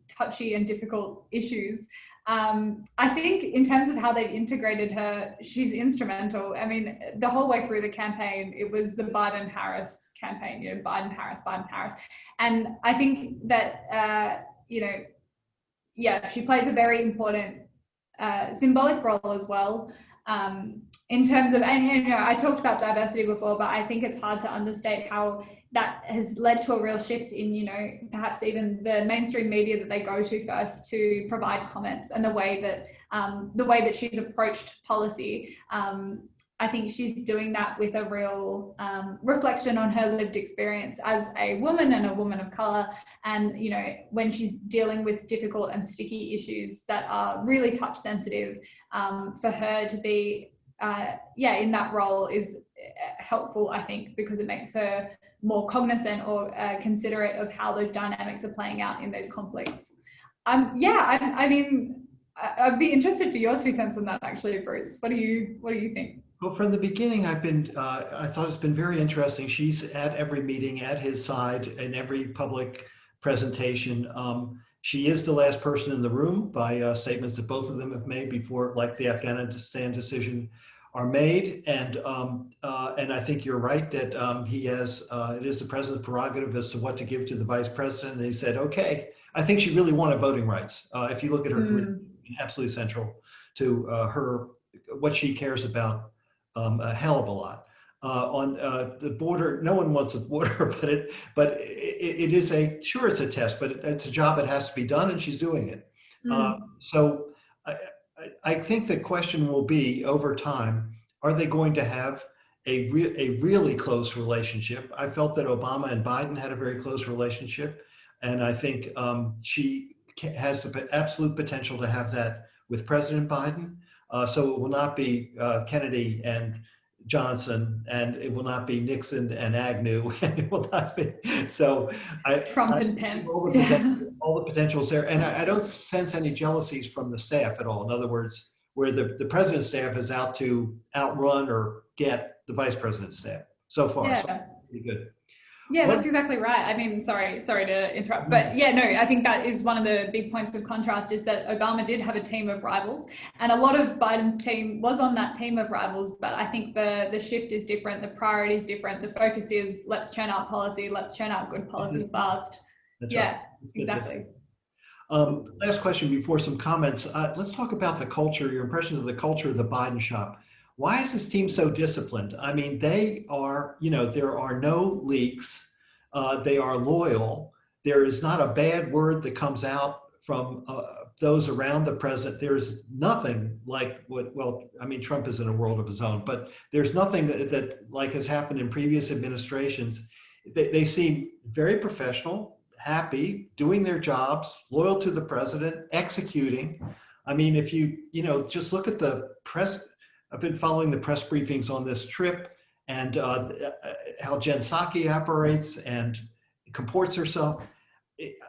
touchy and difficult issues. I think in terms of how they've integrated her, she's instrumental. I mean, the whole way through the campaign, it was the Biden-Harris campaign, Biden-Harris, Biden-Harris. And I think that, she plays a very important symbolic role as well. In terms of, I talked about diversity before, but I think it's hard to understate how that has led to a real shift in, perhaps even the mainstream media that they go to first to provide comments, and the way that she's approached policy. I think she's doing that with a real reflection on her lived experience as a woman and a woman of color. And, when she's dealing with difficult and sticky issues that are really touch sensitive, for her to be, in that role is helpful, I think, because it makes her more cognizant or considerate of how those dynamics are playing out in those conflicts. I'd be interested for your 2 cents on that, actually, Bruce. What do you think? Well, from the beginning, I thought it's been very interesting. She's at every meeting, at his side, in every public presentation. She is the last person in the room by statements that both of them have made before, like the Afghanistan decision, are made. And I think you're right that it is the president's prerogative as to what to give to the vice president. And he said, okay. I think she really wanted voting rights. If you look at her career, absolutely central to what she cares about a hell of a lot. On the border, no one wants a border, but it is it's a test, but it's a job that has to be done, and she's doing it. So I think the question will be, over time, are they going to have a really close relationship? I felt that Obama and Biden had a very close relationship, and I think she has the absolute potential to have that with President Biden. So it will not be Kennedy and Johnson, and it will not be Nixon and Agnew, and it will not be. So Trump and Pence. All the potentials there, and I don't sense any jealousies from the staff at all. In other words, where the president's staff is out to outrun or get the vice president's staff so far. Yeah. So pretty good. Yeah, that's exactly right. I mean, sorry to interrupt, but yeah, no, I think that is one of the big points of contrast is that Obama did have a team of rivals, and a lot of Biden's team was on that team of rivals, but I think the shift is different, the priority is different, the focus is let's churn out policy, let's churn out good policy fast. That's yeah, right. exactly. Last question before some comments. Let's talk about the culture, your impressions of the culture of the Biden shop. Why is this team so disciplined? I mean, they are, there are no leaks. They are loyal. There is not a bad word that comes out from those around the president. There's nothing like Trump is in a world of his own, but there's nothing that like has happened in previous administrations. They seem very professional, happy, doing their jobs, loyal to the president, executing. I mean, if you just look at the press, I've been following the press briefings on this trip and how Jen Psaki operates and comports herself.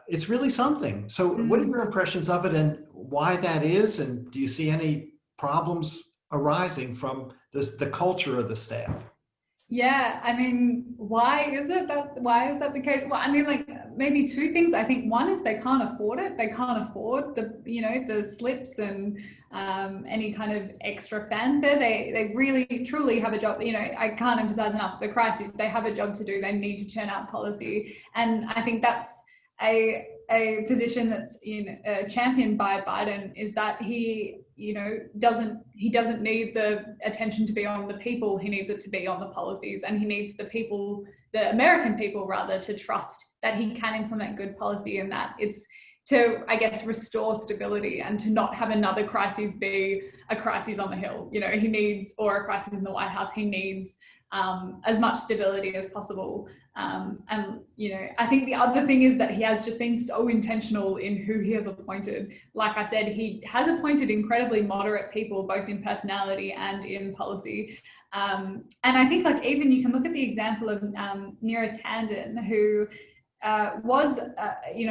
It's really something. So what are your impressions of it and why that is? And do you see any problems arising from the culture of the staff? Yeah, I mean, why is that the case? Well, I mean, like maybe two things. I think one is they can't afford it. They can't afford the slips and any kind of extra fanfare. They really truly have a job. I can't emphasize enough the crisis. They have a job to do. They need to churn out policy, and I think that's a position that's championed by Biden, is that he doesn't need the attention to be on the people. He needs it to be on the policies, and he needs the American people rather, to trust that he can implement good policy, and that it's to, I guess, restore stability and to not have another crisis be a crisis on the Hill. He needs, or a crisis in the White House. He needs as much stability as possible. And I think the other thing is that he has just been so intentional in who he has appointed. Like I said, he has appointed incredibly moderate people, both in personality and in policy. And I think, like, even you can look at the example of Neera Tanden, who was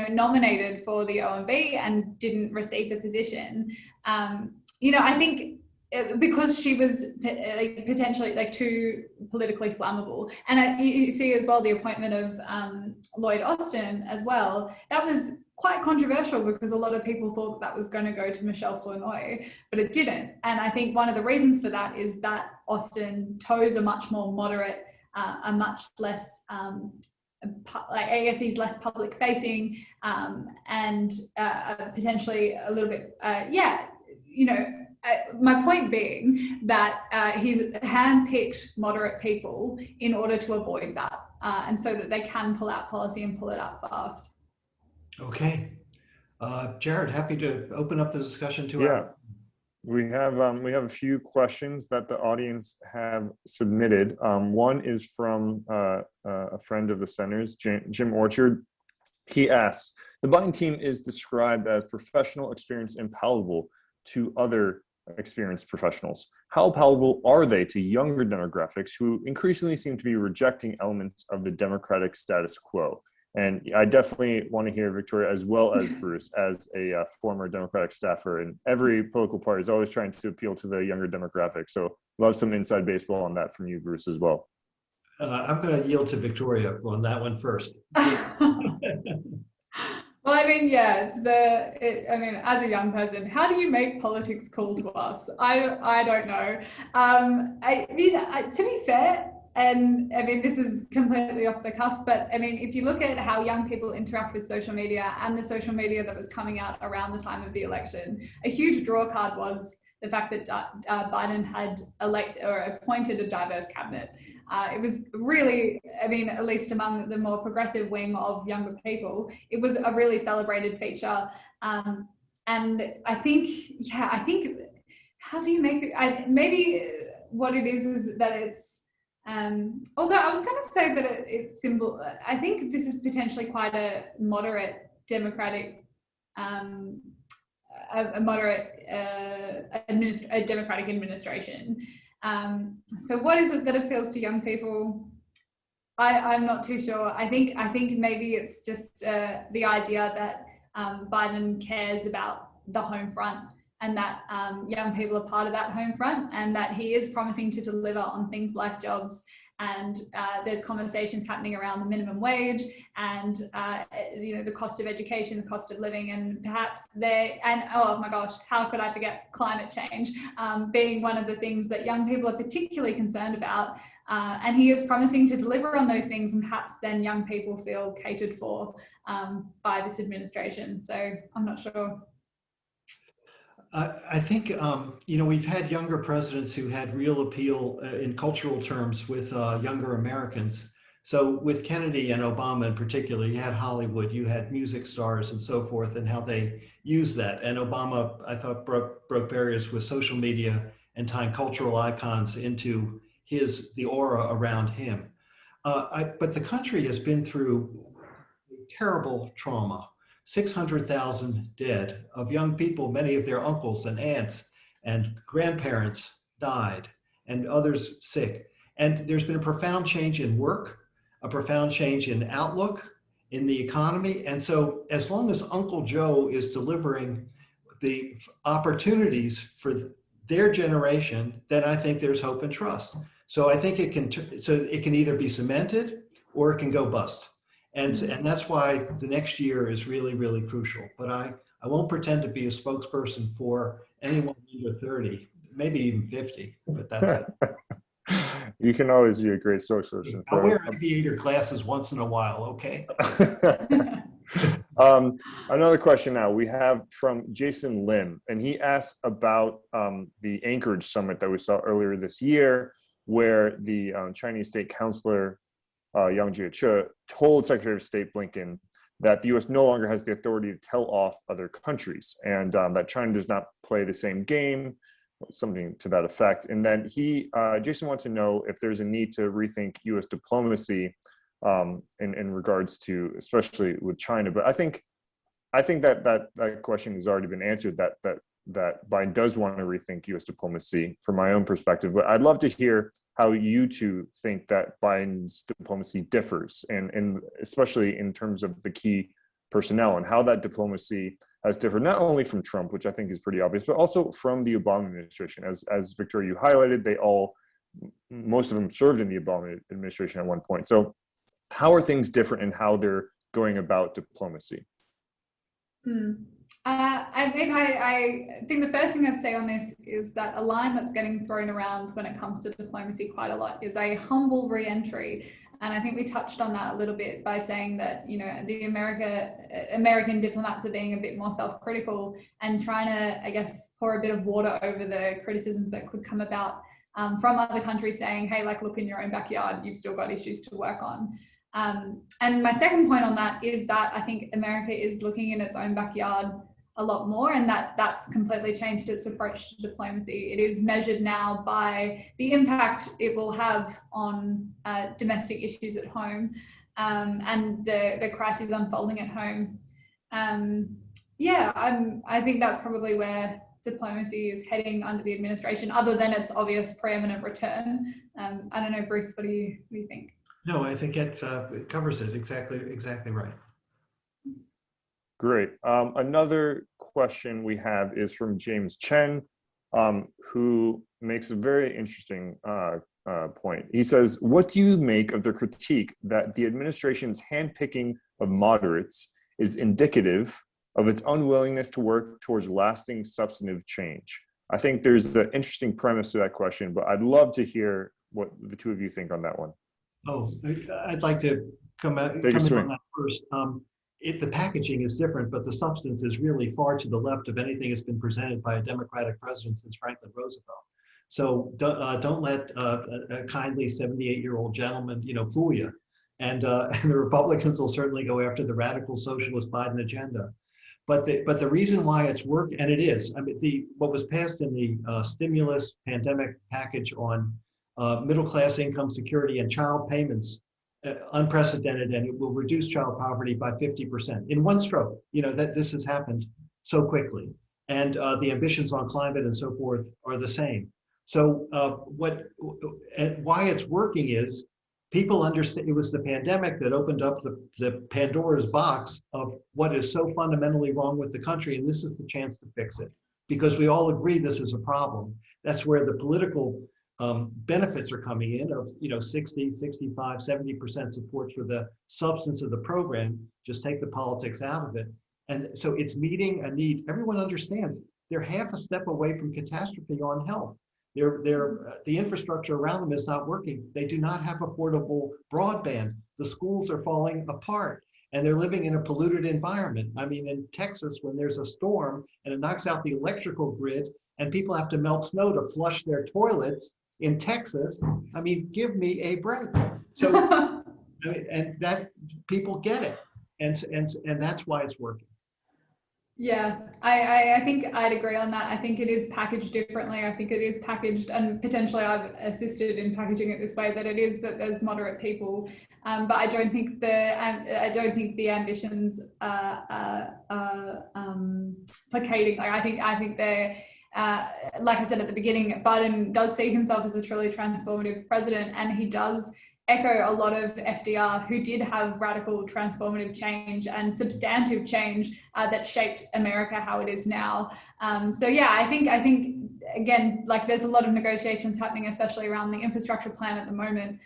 nominated for the OMB and didn't receive the position. I think because she was potentially too politically flammable. And you see as well the appointment of Lloyd Austin as well. That was quite controversial because a lot of people thought that was going to go to Michelle Flournoy, but it didn't. And I think one of the reasons for that is that Austin toes a much more moderate, a much less, I guess he's less public facing, and potentially a little bit, my point being that he's handpicked moderate people in order to avoid that, and so that they can pull out policy and pull it out fast. Okay. Jared, happy to open up the discussion to our... We have a few questions that the audience have submitted. One is from a friend of the center's, Jim Orchard. He asks, the Biden team is described as professional, experienced, and palatable to other experienced professionals. How palatable are they to younger demographics who increasingly seem to be rejecting elements of the democratic status quo? And I definitely want to hear Victoria, as well as Bruce, as a former Democratic staffer, and every political party is always trying to appeal to the younger demographic. So love some inside baseball on that from you, Bruce, as well. I'm going to yield to Victoria on that one first. Well, I mean, yeah, as a young person, how do you make politics cool to us? I don't know. To be fair, and I mean, this is completely off the cuff, but I mean, if you look at how young people interact with social media and the social media that was coming out around the time of the election, a huge draw card was the fact that Biden had appointed a diverse cabinet. It was really, I mean, at least among the more progressive wing of younger people, it was a really celebrated feature. And I think, how do you make it? Maybe what it is that it's, although I was going to say that it's I think this is potentially quite a moderate Democratic a moderate a democratic administration. So what is it that appeals to young people? I'm not too sure. I think maybe it's just the idea that Biden cares about the home front, and that young people are part of that home front, and that he is promising to deliver on things like jobs. And there's conversations happening around the minimum wage and the cost of education, the cost of living, and perhaps oh my gosh, how could I forget climate change being one of the things that young people are particularly concerned about. And he is promising to deliver on those things, and perhaps then young people feel catered for by this administration. So I'm not sure. I think, we've had younger presidents who had real appeal in cultural terms with younger Americans. So with Kennedy and Obama in particular, you had Hollywood, you had music stars and so forth, and how they used that. And Obama, I thought, broke barriers with social media and tying cultural icons into the aura around him. But the country has been through terrible trauma. 600,000 dead of young people, many of their uncles and aunts and grandparents died, and others sick. And there's been a profound change in work, a profound change in outlook, in the economy. And so as long as Uncle Joe is delivering the opportunities for their generation, then I think there's hope and trust. So I think it can either be cemented or it can go bust. And that's why the next year is really, really crucial. But I won't pretend to be a spokesperson for anyone under 30, maybe even 50, but that's it. You can always be a great spokesperson. I wear aviator glasses once in a while, okay? Another question now we have from Jason Lim, and he asked about the Anchorage summit that we saw earlier this year, where the Chinese state counselor Yang Jiechi told Secretary of State Blinken that the U.S. no longer has the authority to tell off other countries, and that China does not play the same game, something to that effect. And then Jason wants to know if there's a need to rethink U.S. diplomacy in regards to, especially with China. But I think that question has already been answered. That Biden does want to rethink U.S. diplomacy from my own perspective. But I'd love to hear how you two think that Biden's diplomacy differs, and especially in terms of the key personnel, and how that diplomacy has differed not only from Trump, which I think is pretty obvious, but also from the Obama administration. As Victoria, you highlighted, most of them served in the Obama administration at one point. So how are things different in how they're going about diplomacy? I think the first thing I'd say on this is that a line that's getting thrown around when it comes to diplomacy quite a lot is a humble re-entry. And I think we touched on that a little bit by saying that, the American diplomats are being a bit more self-critical and trying to, I guess, pour a bit of water over the criticisms that could come about from other countries saying, hey, look in your own backyard, you've still got issues to work on. And my second point on that is that I think America is looking in its own backyard a lot more, and that's completely changed its approach to diplomacy. It is measured now by the impact it will have on domestic issues at home and the crises unfolding at home. I think that's probably where diplomacy is heading under the administration, other than its obvious preeminent return. I don't know, Bruce, what do you think? No, I think it covers it exactly right. Great. Another question we have is from James Chen, who makes a very interesting point. He says, what do you make of the critique that the administration's handpicking of moderates is indicative of its unwillingness to work towards lasting substantive change? I think there's an interesting premise to that question, but I'd love to hear what the two of you think on that one. Oh, I'd like to come in on that first. The packaging is different, but the substance is really far to the left of anything that's been presented by a Democratic president since Franklin Roosevelt. So don't let a kindly 78-year-old gentleman, fool you. And the Republicans will certainly go after the radical socialist Biden agenda. But the reason why it's worked, and it is, what was passed in the stimulus pandemic package on middle-class income security and child payments unprecedented, and it will reduce child poverty by 50% in one stroke. That this has happened so quickly, and the ambitions on climate and so forth are the same. So why it's working is people understand. It was the pandemic that opened up the Pandora's box of what is so fundamentally wrong with the country, and this is the chance to fix it, because we all agree this is a problem. That's where the political benefits are coming in of 60, 65, 70% support for the substance of the program. Just take the politics out of it. And so it's meeting a need. Everyone understands they're half a step away from catastrophe on health. The infrastructure around them is not working. They do not have affordable broadband. The schools are falling apart, and they're living in a polluted environment. I mean, in Texas, when there's a storm and it knocks out the electrical grid and people have to melt snow to flush their toilets in Texas, I mean, give me a break. So, and that people get it, and that's why it's working. Yeah, I think I'd agree on that. I think it is packaged differently. I think it is packaged, and potentially I've assisted in packaging it this way, that there's moderate people, but I don't think the ambitions are placating. Like I think they're like I said at the beginning, Biden does see himself as a truly transformative president, and he does echo a lot of FDR, who did have radical transformative change and substantive change that shaped America how it is now. So yeah, I think again, like there's a lot of negotiations happening, especially around the infrastructure plan at the moment.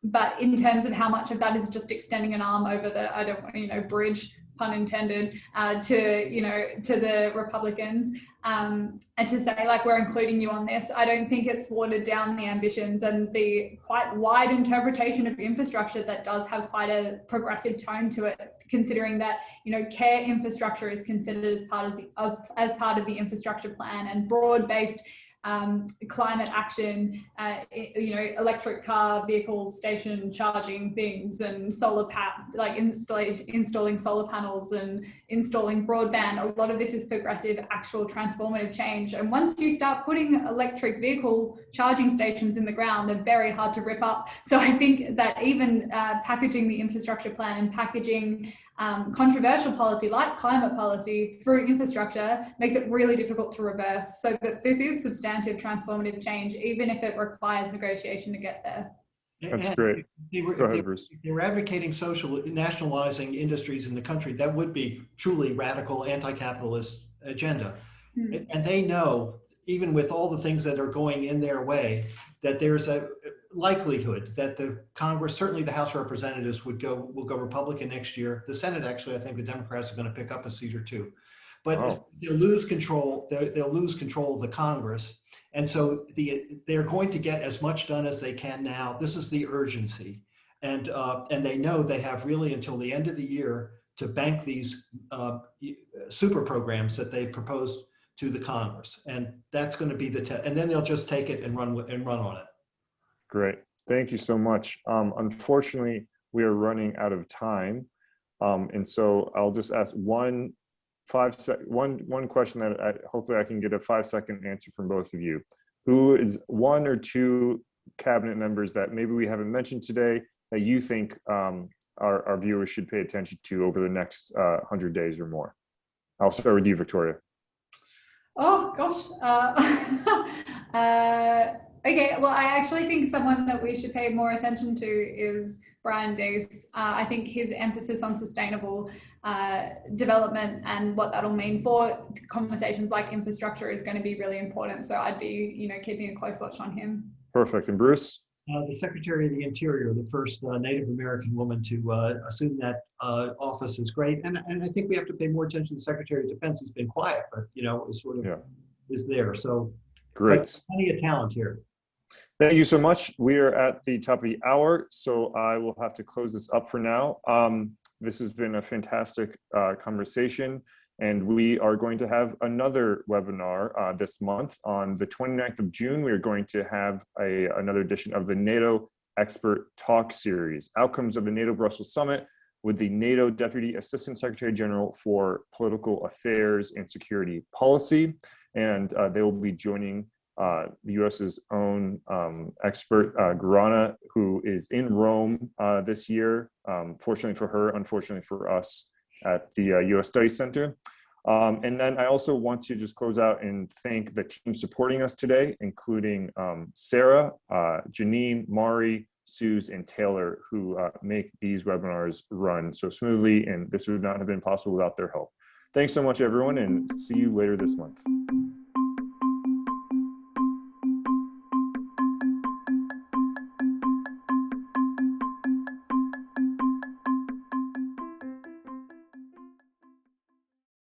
But in terms of how much of that is just extending an arm over the, bridge, pun intended, to the Republicans, and to say like we're including you on this, I don't think it's watered down the ambitions and the quite wide interpretation of infrastructure that does have quite a progressive tone to it, considering that care infrastructure is considered as part of the infrastructure plan, and broad-based climate action, electric car vehicles, station charging things, and installing solar panels and installing broadband. A lot of this is progressive, actual transformative change. And once you start putting electric vehicle charging stations in the ground, they're very hard to rip up. So I think that even packaging the infrastructure plan and packaging controversial policy like climate policy through infrastructure makes it really difficult to reverse. So that this is substantive transformative change, even if it requires negotiation to get there. That's great. Go ahead, Bruce. If they were advocating nationalizing industries in the country, that would be truly radical anti-capitalist agenda. And they know, even with all the things that are going in their way, that there's a likelihood that the Congress, certainly the House of Representatives, will go Republican next year. The Senate, actually, I think the Democrats are going to pick up a seat or two, but they'll lose control. They'll lose control of the Congress, and so they're going to get as much done as they can now. This is the urgency, and they know they have really until the end of the year to bank these super programs that they proposed to the Congress, and that's going to be the test. And then they'll just take it and run on it. Great. Thank you so much. Unfortunately, we are running out of time. And so I'll just ask one question that hopefully I can get a 5-second answer from both of you. Who is one or two cabinet members that maybe we haven't mentioned today that you think our viewers should pay attention to over the next 100 days or more? I'll start with you, Victoria. Oh, gosh. Okay, well, I actually think someone that we should pay more attention to is Brian Deese. I think his emphasis on sustainable development and what that'll mean for conversations like infrastructure is going to be really important. So I'd be, keeping a close watch on him. Perfect. And Bruce? The Secretary of the Interior, the first Native American woman to assume that office, is great. And I think we have to pay more attention to the Secretary of Defense. He's been quiet, but, is sort of is there. So great. Plenty of talent here. Thank you so much. We are at the top of the hour, so I will have to close this up for now. This has been a fantastic conversation, and we are going to have another webinar this month. On the 29th of June, we are going to have another edition of the NATO Expert Talk Series, Outcomes of the NATO Brussels Summit, with the NATO Deputy Assistant Secretary General for Political Affairs and Security Policy. And they will be joining the US's own expert, Guarana, who is in Rome this year, fortunately for her, unfortunately for us at the US Study Center. And then I also want to just close out and thank the team supporting us today, including Sarah, Janine, Mari, Suze, and Taylor, who make these webinars run so smoothly, and this would not have been possible without their help. Thanks so much, everyone, and see you later this month.